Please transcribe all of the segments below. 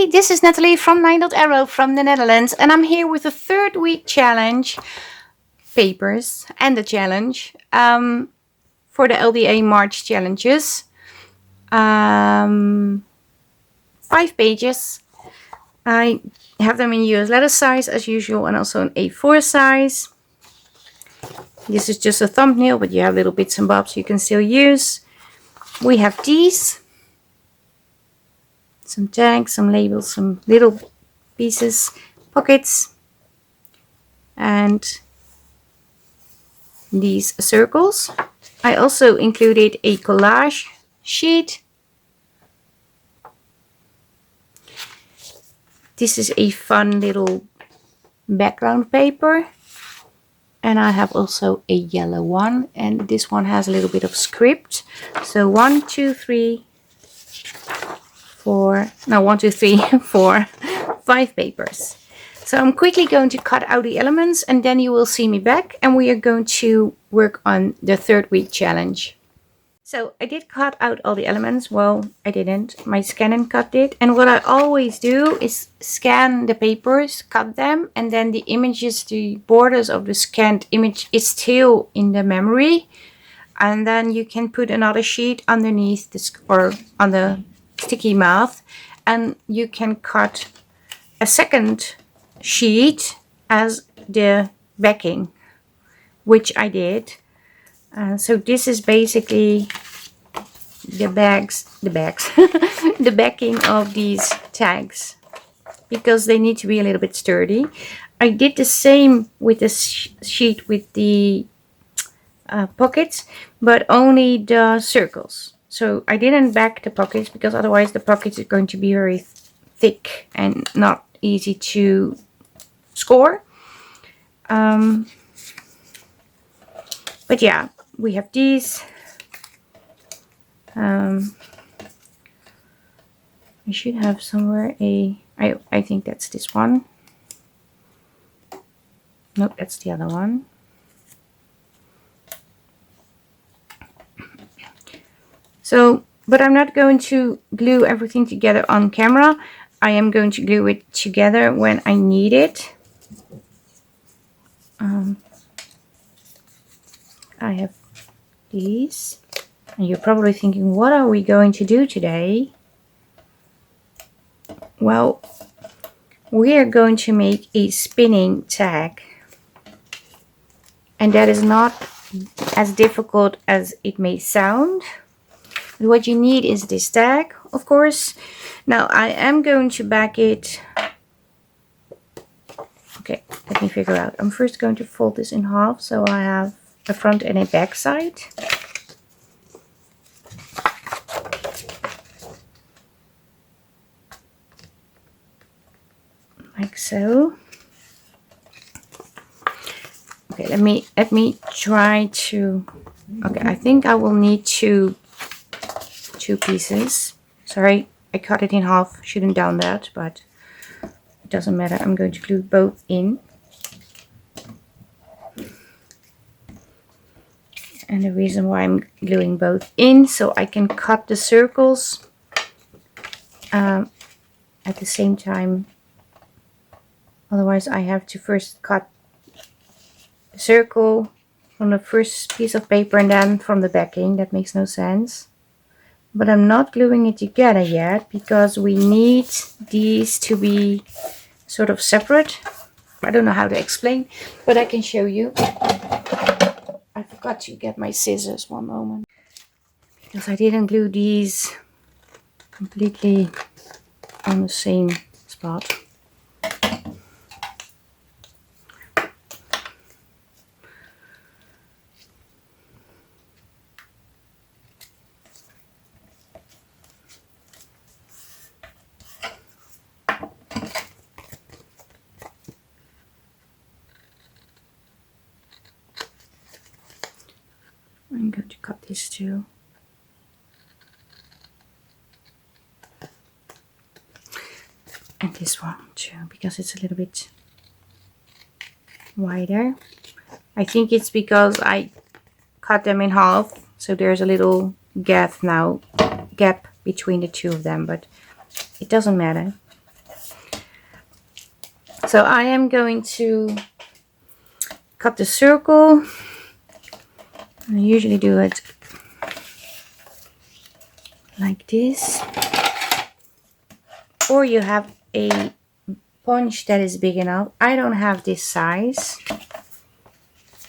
Hi, this is Natalie from LineDotArrow from the Netherlands, and I'm here with the 3rd week challenge papers and the challenge for the LDA March challenges. 5 pages. I have them in US letter size as usual and also an A4 size. This is just a thumbnail, but you have little bits and bobs you can still use. We have these. Some tags, some labels, some little pieces, pockets, and these circles. I also included a collage sheet. This is a fun little background paper. And I have also a yellow one, and this one has a little bit of script. So 1, 2, 3, 4, no 1, 2, 3, 4, 5 papers. So I'm quickly going to cut out the elements and then you will see me back and we are going to work on the 3rd week challenge. So I did cut out all the elements. Well, I didn't. My scan and cut did. And what I always do is scan the papers, cut them, and then the images, the borders of the scanned image is still in the memory. And then you can put another sheet underneath this or on the sticky mouth, and you can cut a second sheet as the backing, which I did. So this is basically the the backing of these tags, because they need to be a little bit sturdy. I did the same with the sheet with the pockets, but only the circles. So I didn't back the pockets because otherwise the pockets is going to be very thick and not easy to score. But yeah, we have these. I should have somewhere I think that's this one. Nope, that's the other one. So, but I'm not going to glue everything together on camera. I am going to glue it together when I need it. I have these. And you're probably thinking, what are we going to do today? Well, we are going to make a spinning tag. And that is not as difficult as it may sound. What you need is this tag, of course. Now I am going to back it. Okay, let me figure out. I'm first going to fold this in half so I have a front and a back side. Like so. Okay, let me try to. Okay, I think I will need two pieces. Sorry, I cut it in half. Shouldn't done that, but it doesn't matter. I'm going to glue both in. And the reason why I'm gluing both in, so I can cut the circles at the same time. Otherwise I have to first cut the circle from the first piece of paper and then from the backing. That makes no sense. But I'm not gluing it together yet because we need these to be sort of separate. I don't know how to explain, but I can show you. I forgot to get my scissors, one moment. Because I didn't glue these completely on the same spot. I'm going to cut this too. And this one too, because it's a little bit wider. I think it's because I cut them in half, so there's a little gap between the two of them, but it doesn't matter. So I am going to cut the circle. I usually do it like this. Or you have a punch that is big enough. I don't have this size.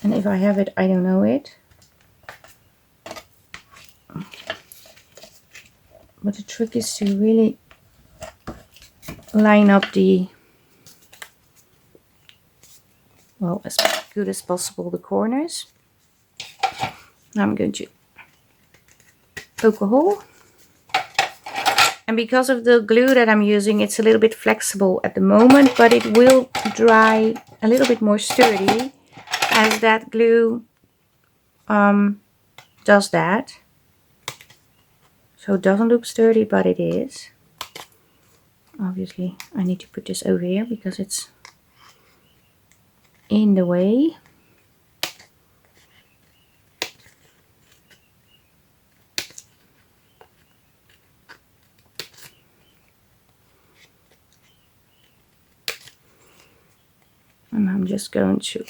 And if I have it, I don't know it. But the trick is to really line up the, well, as good as possible, the corners. Now I'm going to poke a hole. And because of the glue that I'm using, it's a little bit flexible at the moment, but it will dry a little bit more sturdy as that glue does that. So it doesn't look sturdy, but it is. Obviously, I need to put this over here because it's in the way. And I'm just going to,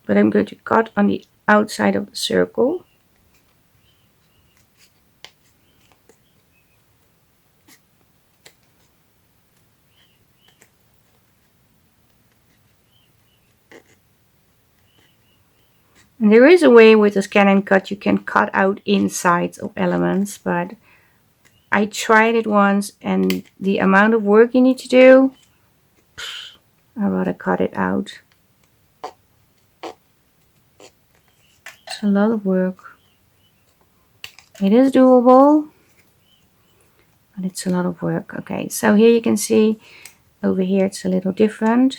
but I'm going to cut on the outside of the circle. And there is a way with a scan and cut you can cut out insides of elements, but I tried it once and the amount of work you need to do, I'd rather cut it out. It's a lot of work. It is doable, but it's a lot of work. Okay, so here you can see over here it's a little different.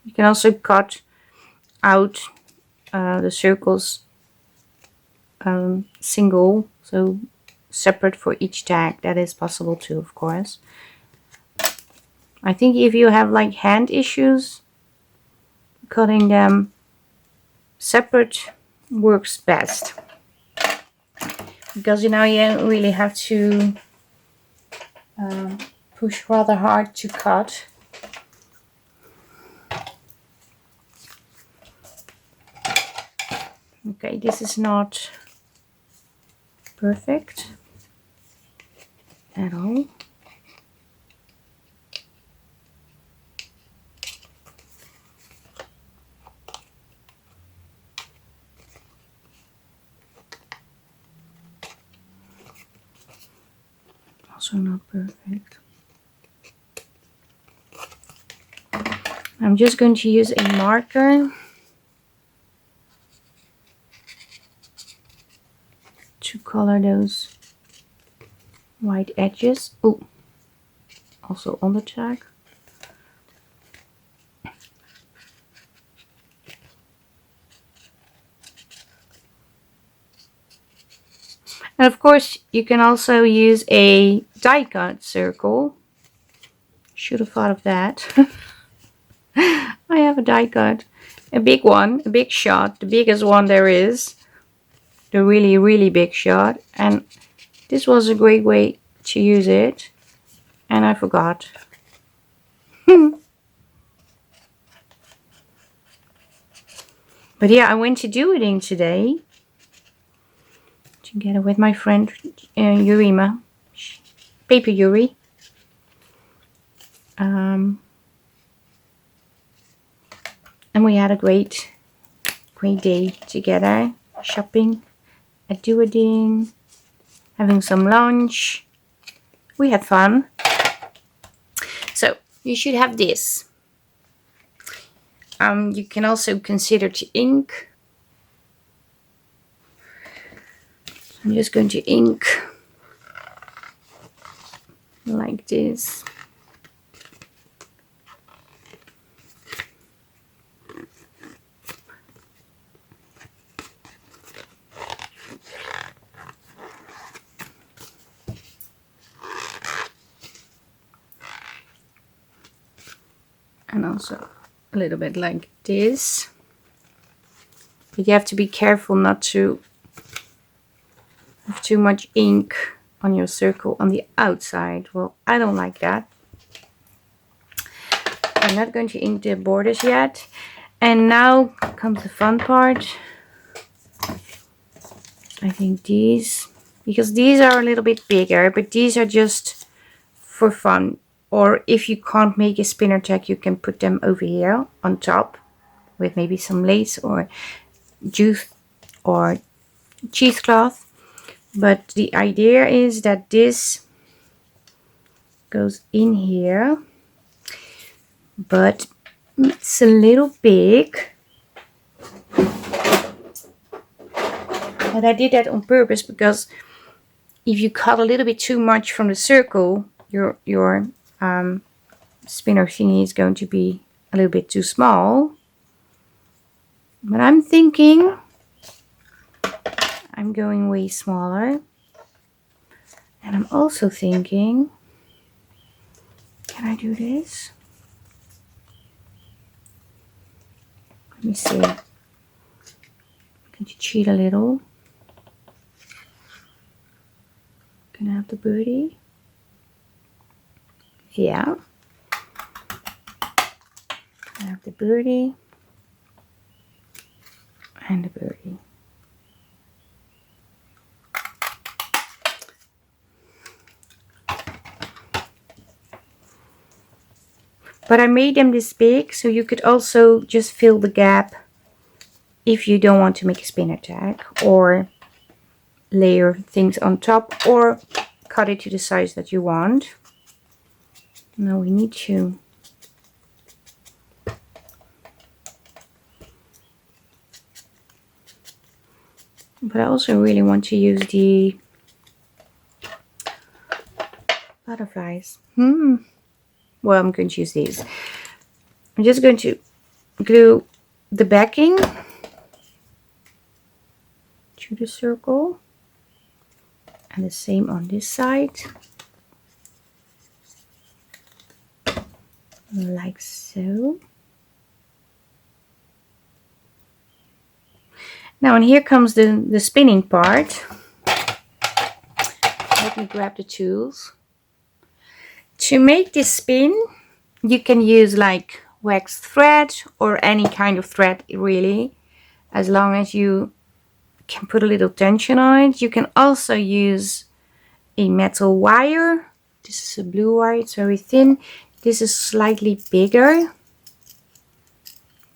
You can also cut out the circles single, so separate for each tag. That is possible too, of course. I think if you have like hand issues, cutting them separate works best, because you know you really have to push rather hard to cut. Okay, this is not perfect at all. Also not perfect. I'm just going to use a marker to color those white edges. Oh, also on the tag. And of course you can also use a die cut circle. Should have thought of that. I have a die cut, a big one, a big shot, the biggest one there is, the really big shot, and this was a great way to use it, and I forgot. But yeah, I went to doing today together with my friend Yurima, Paper Yuri. And we had a great day together, shopping at Doing, having some lunch. We had fun. So you should have this. You can also consider to ink. I'm just going to ink like this. And also a little bit like this. But you have to be careful not to too much ink on your circle on the outside. Well, I don't like that. I'm not going to ink the borders yet. And now comes the fun part. I think these, because these are a little bit bigger, but these are just for fun. Or if you can't make a spinner tag, you can put them over here on top with maybe some lace or juice or cheesecloth. But the idea is that this goes in here, but it's a little big. And I did that on purpose because if you cut a little bit too much from the circle, your spinner thingy is going to be a little bit too small. But I'm thinking I'm going way smaller. And I'm also thinking, can I do this? Let me see. I'm going to cheat a little. Can I have the birdie? Yeah. I have the birdie and the birdie. But I made them this big, so you could also just fill the gap if you don't want to make a spinner tag, or layer things on top, or cut it to the size that you want. Now we need to but I also really want to use the butterflies. Well, I'm going to use these. I'm just going to glue the backing to the circle, and the same on this side, like so. Now, and here comes the spinning part. Let me grab the tools. To make this spin, you can use like waxed thread or any kind of thread, really, as long as you can put a little tension on it. You can also use a metal wire. This is a blue wire, it's very thin. This is slightly bigger.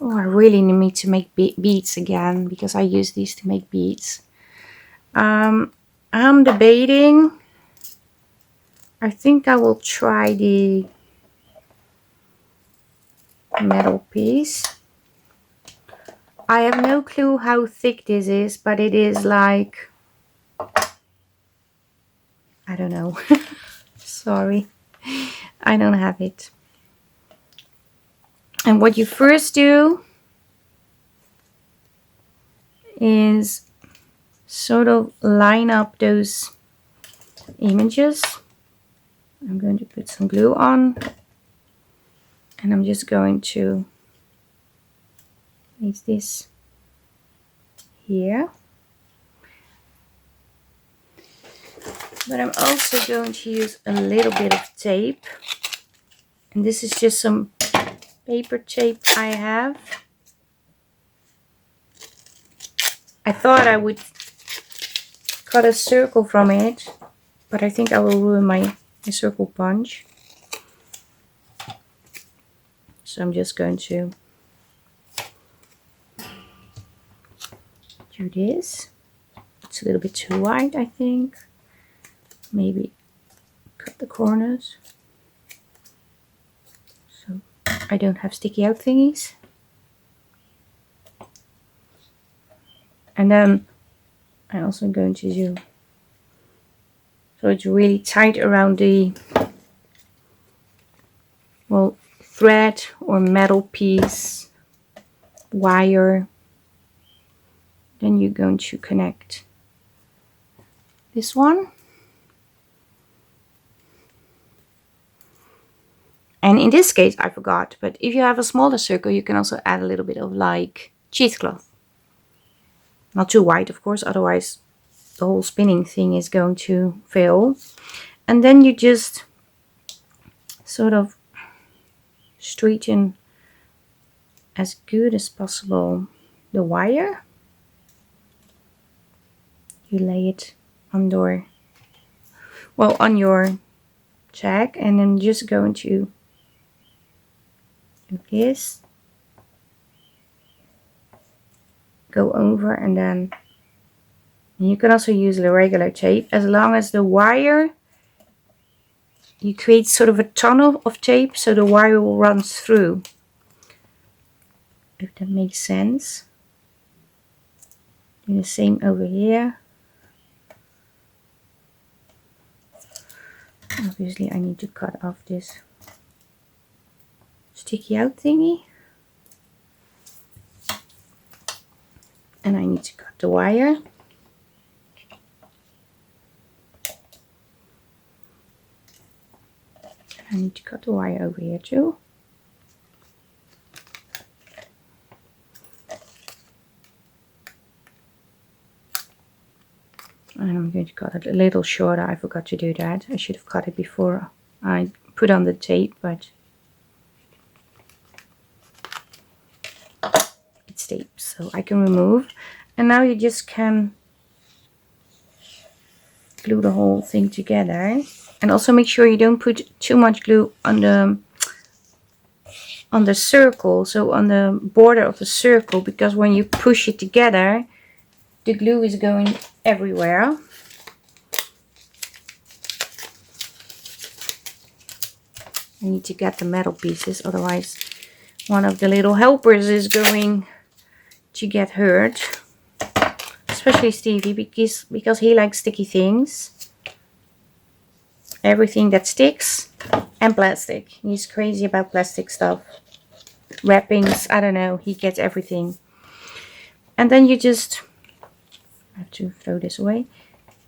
Oh, I really need to make beads again, because I use these to make beads. I'm debating. I think I will try the metal piece. I have no clue how thick this is, but it is like, I don't know. Sorry, I don't have it. And what you first do is sort of line up those images. I'm going to put some glue on, and I'm just going to place this here. But I'm also going to use a little bit of tape, and this is just some paper tape I have. I thought I would cut a circle from it, but I think I will ruin my circle punch. So I'm just going to do this. It's a little bit too wide, I think. Maybe cut the corners so I don't have sticky out thingies. And then I'm also going to do so it's really tight around the, well, thread or metal piece, wire. Then you're going to connect this one. And in this case, I forgot, but if you have a smaller circle, you can also add a little bit of like cheesecloth. Not too white, of course, otherwise the whole spinning thing is going to fail. And then you just sort of straighten as good as possible the wire. You lay it on your tag, and I'm just going to do this, go over, and then you can also use the regular tape as long as the wire, you create sort of a tunnel of tape so the wire will run through, if that makes sense. Do the same over here. Obviously I need to cut off this sticky out thingy, and I need to cut the wire. I need to cut the wire over here too. And I'm going to cut it a little shorter. I forgot to do that. I should have cut it before I put on the tape, but it's tape, so I can remove. And now you just can glue the whole thing together. And also make sure you don't put too much glue on the circle, so on the border of the circle, because when you push it together, the glue is going everywhere. I need to get the metal pieces, otherwise one of the little helpers is going to get hurt. Especially Stevie, because he likes sticky things. Everything that sticks, and plastic. He's crazy about plastic stuff. Wrappings, I don't know, he gets everything. And then you just have to throw this away.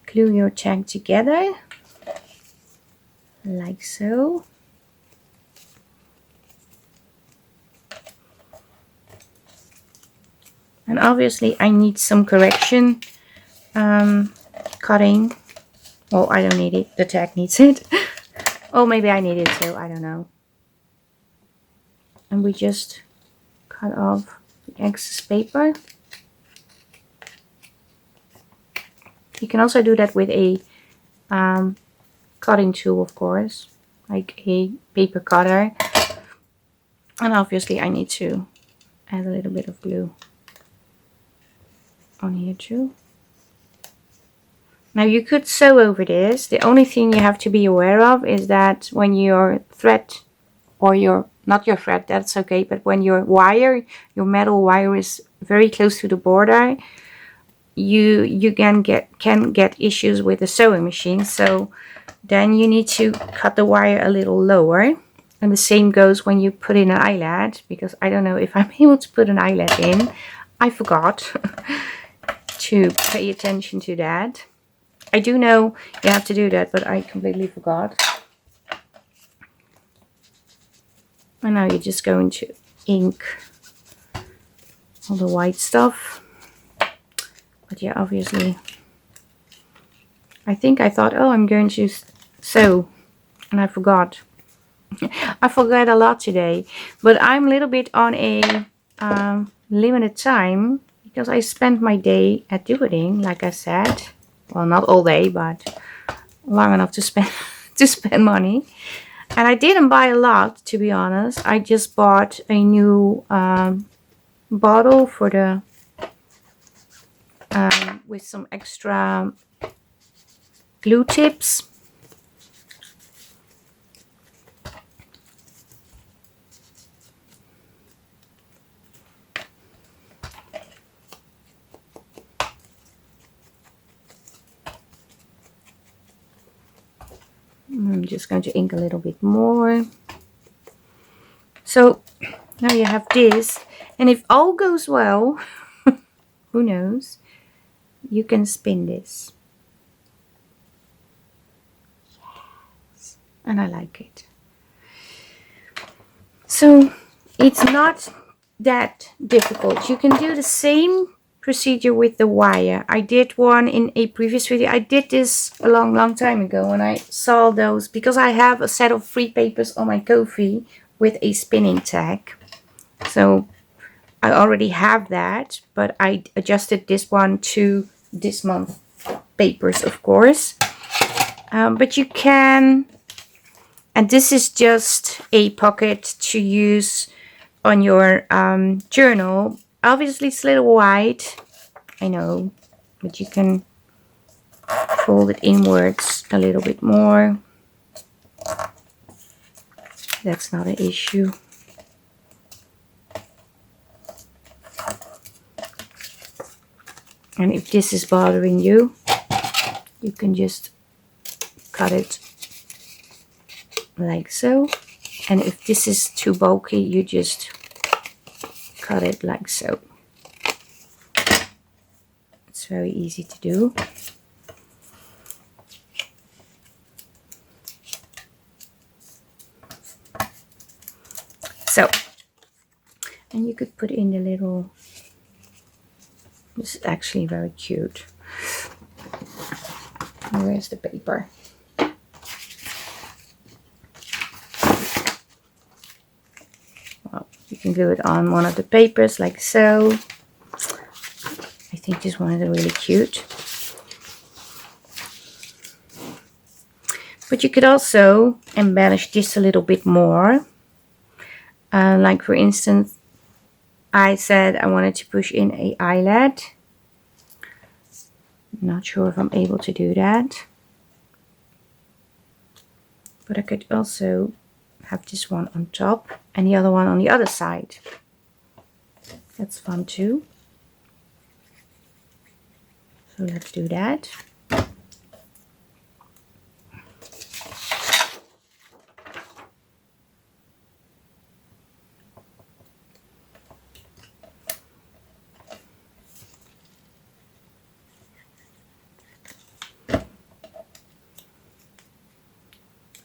Glue your tag together, like so. And obviously I need some correction cutting. Well, I don't need it, the tag needs it. Oh, maybe I need it too, I don't know. And we just cut off the excess paper. You can also do that with a cutting tool, of course, like a paper cutter. And obviously I need to add a little bit of glue on here too. Now you could sew over this. The only thing you have to be aware of is that when your thread, or not your thread, that's okay, but when your wire, your metal wire is very close to the border, you can get issues with the sewing machine. So then you need to cut the wire a little lower. And the same goes when you put in an eyelet, because I don't know if I'm able to put an eyelet in. I forgot to pay attention to that. I do know you have to do that, but I completely forgot. And now you're just going to ink all the white stuff. But yeah, obviously, I thought, oh, I'm going to sew, and I forgot. I forget a lot today, but I'm a little bit on a limited time, because I spent my day at doing, like I said. Well, not all day, but long enough to spend money. And I didn't buy a lot, to be honest. I just bought a new bottle for the with some extra glue tips. I'm just going to ink a little bit more. So now you have this, and if all goes well, who knows, you can spin this. Yes. And I like it. So it's not that difficult. You can do the same procedure with the wire. I did one in a previous video. I did this a long time ago when I saw those, because I have a set of free papers on my Ko-fi with a spinning tag. So I already have that, but I adjusted this one to this month papers, of course. But you can, and this is just a pocket to use on your journal. Obviously it's a little wide, I know, but you can fold it inwards a little bit more. That's not an issue. And if this is bothering you, you can just cut it like so. And if this is too bulky, you just cut it like so. It's very easy to do. So, and you could put in the little, this is actually very cute. Where's the paper? Well, you can glue it on one of the papers like so. I think this one is really cute. But you could also embellish this a little bit more. Like for instance, I said I wanted to push in a eyelet. Not sure if I'm able to do that. But I could also have this one on top and the other one on the other side. That's fun too. So let's do that.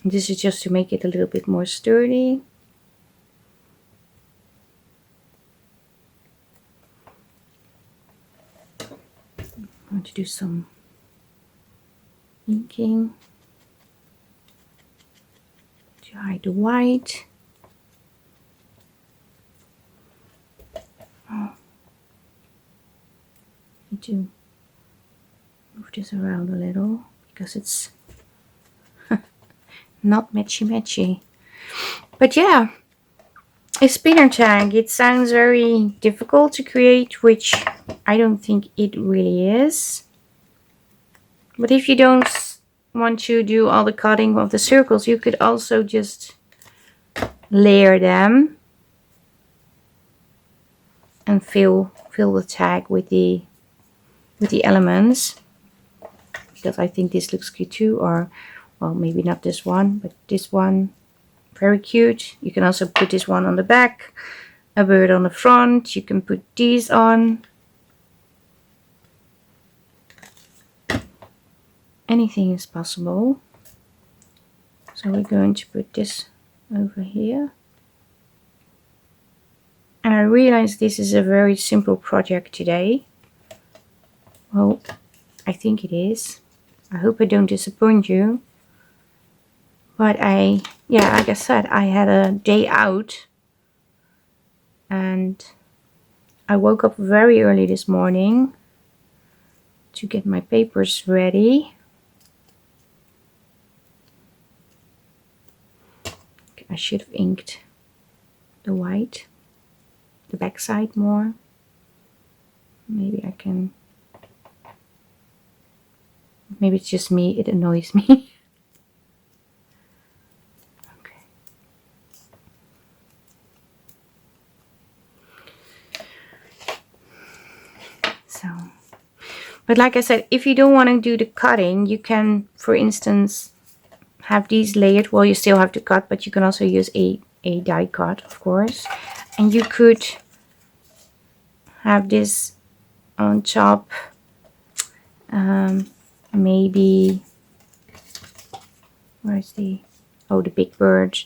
This is just to make it a little bit more sturdy. I'm going to do some inking to hide the white. Oh, need to move this around a little because it's not matchy. But yeah, a spinner tag, it sounds very difficult to create, which I don't think it really is. But if you don't want to do all the cutting of the circles, you could also just layer them and fill the tag with the elements, because I think this looks cute too. Or well, maybe not this one, but this one, very cute. You can also put this one on the back, a bird on the front. You can put these on. Anything is possible. So we're going to put this over here. And I realize this is a very simple project today. Well, I think it is. I hope I don't disappoint you. But yeah, like I said, I had a day out. And I woke up very early this morning to get my papers ready. I should have inked the white, the back side more. Maybe I can, maybe it's just me, it annoys me. Okay. So, but like I said, if you don't want to do the cutting, you can, for instance, have these layered. Well, you still have to cut, but you can also use a die cut, of course. And you could have this on top. Maybe, where's the, oh, the big bird.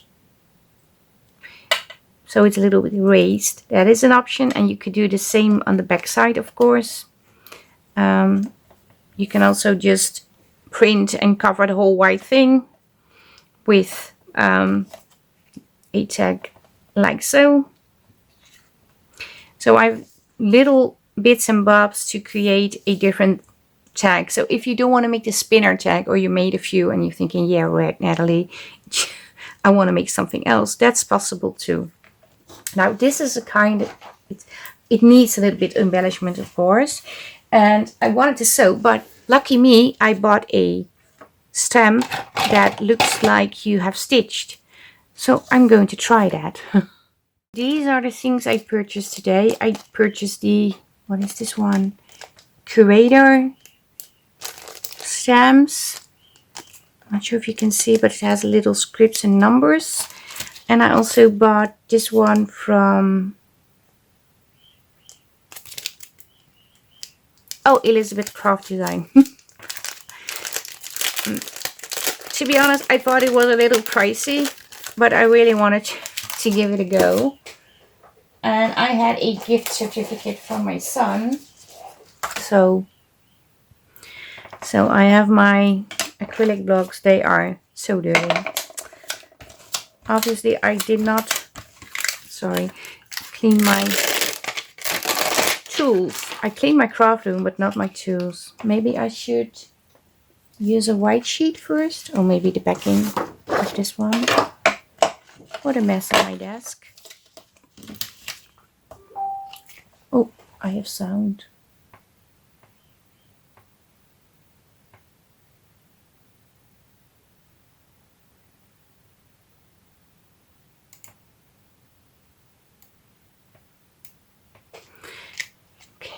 So it's a little bit raised. That is an option, and you could do the same on the back side, of course. You can also just print and cover the whole white thing with a tag like so. So I've little bits and bobs to create a different tag. So if you don't want to make the spinner tag, or you made a few and you're thinking, yeah, right, Natalie, I want to make something else, that's possible too. Now this is a kind of, it needs a little bit embellishment, of course, and I wanted to sew, but lucky me, I bought a stamp that looks like you have stitched. So I'm going to try that. These are the things I purchased today. I purchased the, what is this one? Curator stamps. I'm not sure if you can see, but it has little scripts and numbers. And I also bought this one from, oh, Elizabeth Craft Design. To be honest, I thought it was a little pricey, but I really wanted to give it a go. And I had a gift certificate from my son. So I have my acrylic blocks. They are so dirty. Obviously, I did not, clean my tools. I cleaned my craft room, but not my tools. Maybe I should use a white sheet first, or maybe the backing of this one. What a mess on my desk. Oh, I have sound. Okay.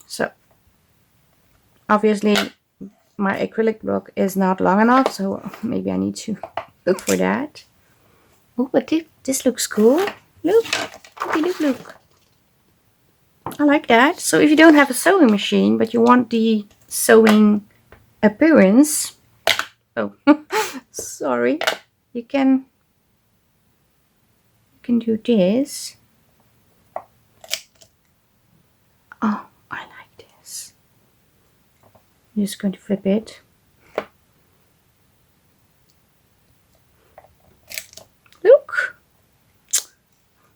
So, obviously, my acrylic block is not long enough, so maybe I need to look for that. Oh, but this looks cool. Look, look. I like that. So if you don't have a sewing machine, but you want the sewing appearance, oh, sorry, you can do this. Oh, I like this. I'm just going to flip it. Look,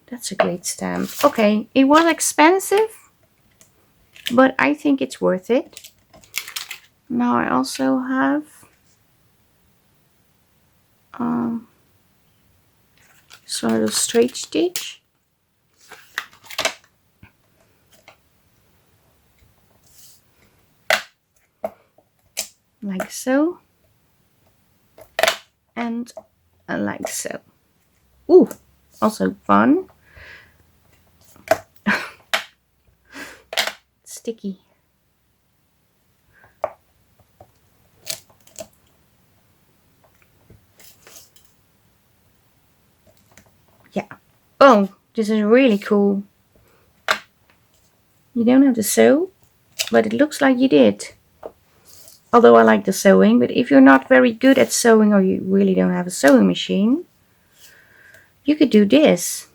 that's a great stamp. Okay, it was expensive, but I think it's worth it. Now I also have sort of straight stitch. Like so. And like so. Ooh, also fun. Sticky. Yeah. Oh, this is really cool. You don't have to sew, but it looks like you did. Although I like the sewing, but if you're not very good at sewing, or you really don't have a sewing machine, you could do this.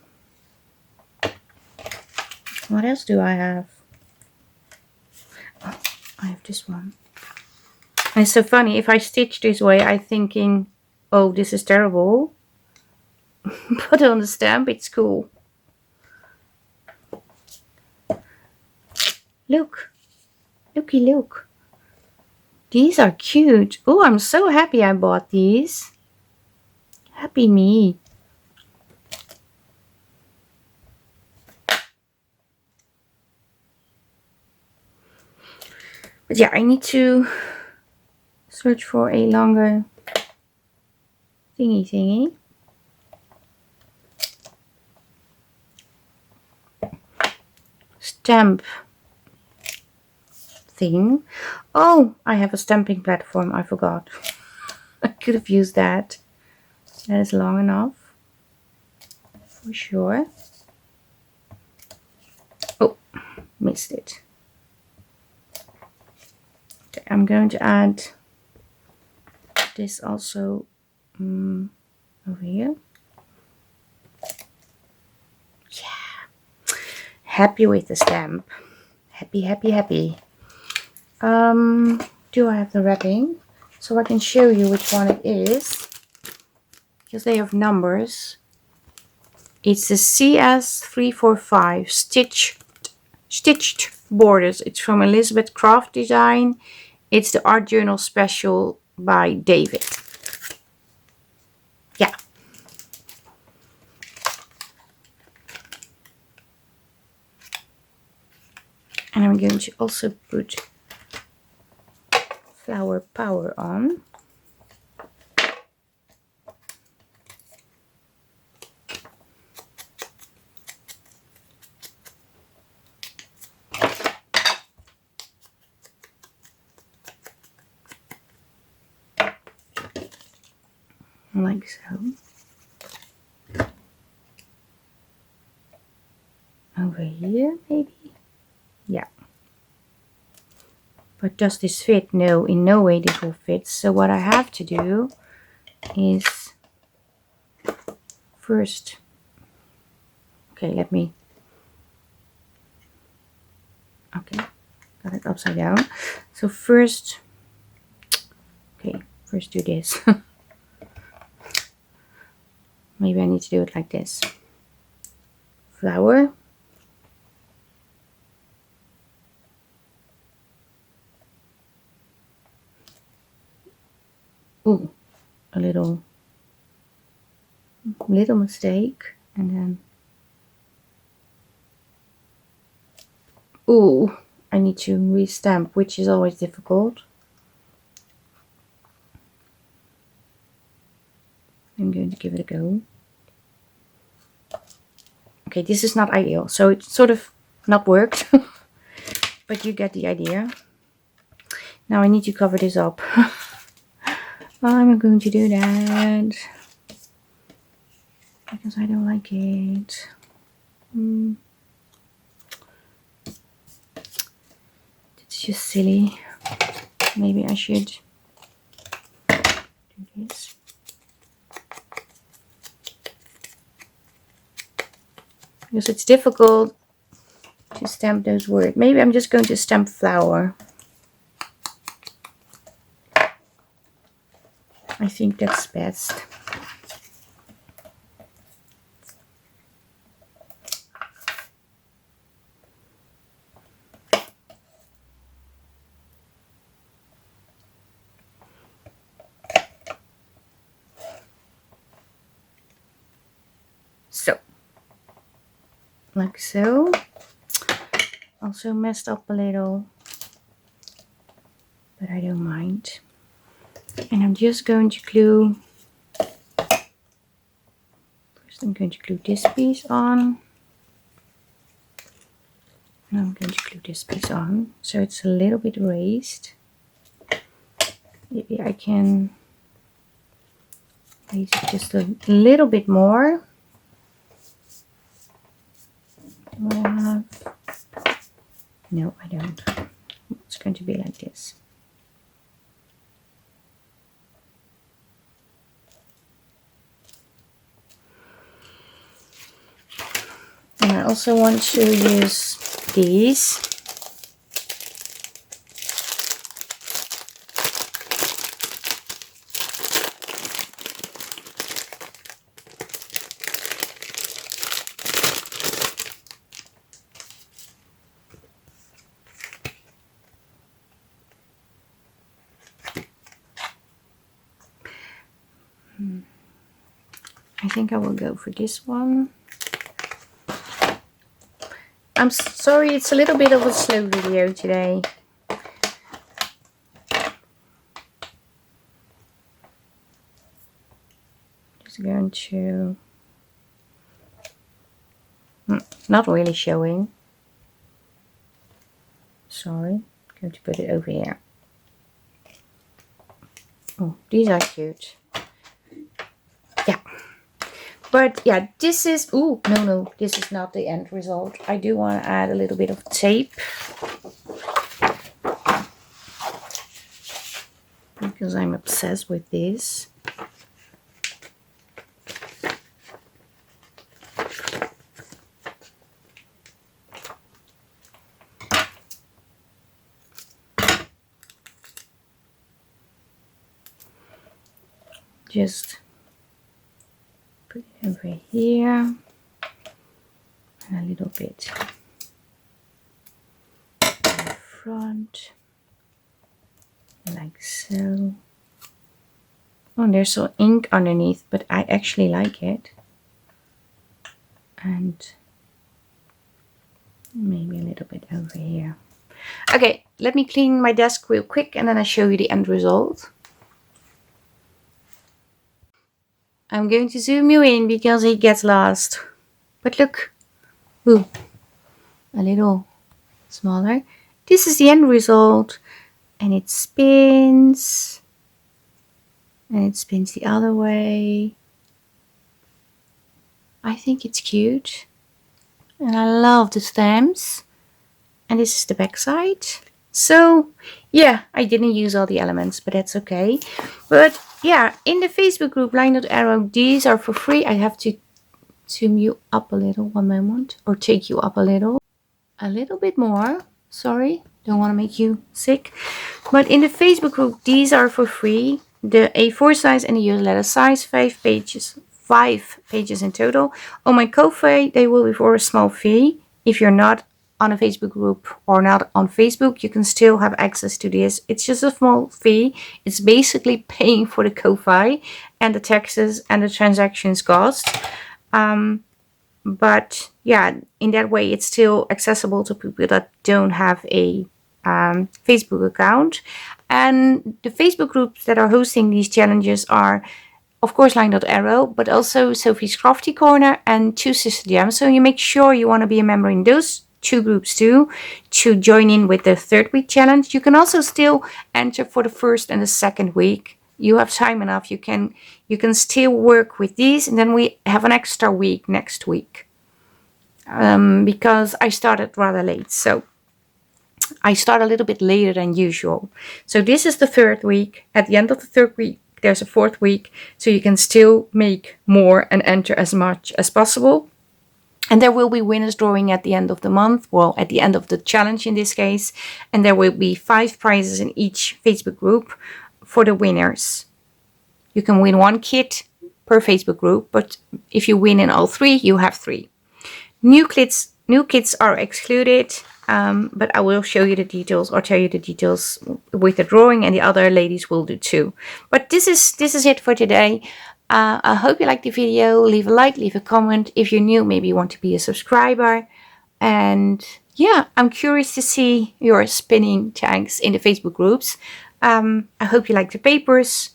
What else do I have? Oh, I have this one. And it's so funny, if I stitch this way, I'm thinking, oh, this is terrible. But on the stamp, it's cool. Look. Looky, look. These are cute. Oh, I'm so happy I bought these. Happy me. But yeah, I need to search for a longer thingy. Stamp thing. Oh, I have a stamping platform. I forgot. I could have used that. That is long enough. For sure. Oh, missed it. Okay, I'm going to add this also over here. Yeah, happy with the stamp. Happy, happy, happy. Do I have the wrapping? So I can show you which one it is, because they have numbers. It's the CS345 stitched borders. It's from Elizabeth Craft Design. It's the Art Journal Special by David. Yeah. And I'm going to also put Flower Power on. Like so. Over here, maybe? Yeah. But does this fit? No, in no way this will fit. So what I have to do is first, okay, got it upside down. So first, okay, first do this. Maybe I need to do it like this. Flower. Ooh, a little mistake, and then ooh, I need to restamp, which is always difficult. I'm going to give it a go. Okay, this is not ideal, so it's sort of not worked, but you get the idea. Now I need to cover this up. I'm going to do that because I don't like it. It's just silly. Maybe I should do this. Because it's difficult to stamp those words. Maybe I'm just going to stamp flower. I think that's best. So, like so. Also messed up a little, but I don't mind. And I'm just going to glue, first I'm going to glue this piece on. And I'm going to glue this piece on, so it's a little bit raised. Maybe I can raise it just a little bit more. What I have? No, I don't. It's going to be like this. And I also want to use these. I think I will go for this one. I'm sorry, it's a little bit of a slow video today. Just going to... not really showing. Sorry, I'm going to put it over here. Oh, these are cute. Yeah. But yeah, this is, ooh, no, this is not the end result. I do want to add a little bit of tape. I'm because I'm obsessed with this. Just put it over here and a little bit in the front, like so. Oh, there's some ink underneath, but I actually like it. And maybe a little bit over here. Okay, let me clean my desk real quick and then I'll show you the end result. I'm going to zoom you in because it gets lost. But look, ooh, a little smaller. This is the end result, and it spins, and it spins the other way. I think it's cute, and I love the stamps. And this is the back side. So yeah, I didn't use all the elements, but that's okay. But yeah, in the Facebook group LineDotArrow, these are for free. I have to zoom you up a little, one moment, or take you up a little bit more. Sorry, don't want to make you sick. But in the Facebook group, these are for free. The A4 size and the US letter size, 5 pages in total. On my Ko-fi, they will be for a small fee. If you're not on a Facebook group or not on Facebook, you can still have access to this. It's just a small fee. It's basically paying for the Ko-fi and the taxes and the transactions cost. But yeah, in that way, it's still accessible to people that don't have a Facebook account. And the Facebook groups that are hosting these challenges are, of course, LineDotArrow, but also Sophie's Crafty Corner and Two Sister Gems. So you make sure you want to be a member in those 2 groups too, to join in with the 3rd week challenge. You can also still enter for the 1st and the 2nd week. You have time enough. You can still work with these, and then we have an extra week next week. Because I started rather late, so I start a little bit later than usual. So this is the 3rd week. At the end of the 3rd week, there's a 4th week, so you can still make more and enter as much as possible. And there will be winners drawing at the end of the month, well, at the end of the challenge in this case. And there will be 5 prizes in each Facebook group for the winners. You can win 1 kit per Facebook group, but if you win in all 3, you have 3. New kits are excluded, but I will show you the details or tell you the details with the drawing, and the other ladies will do too. But this is it for today. I hope you liked the video. Leave a like, leave a comment. If you're new, maybe you want to be a subscriber. And yeah, I'm curious to see your spinning tags in the Facebook groups. I hope you like the papers,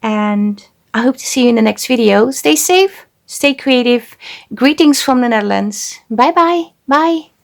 and I hope to see you in the next video. Stay safe, stay creative. Greetings from the Netherlands. Bye bye. Bye.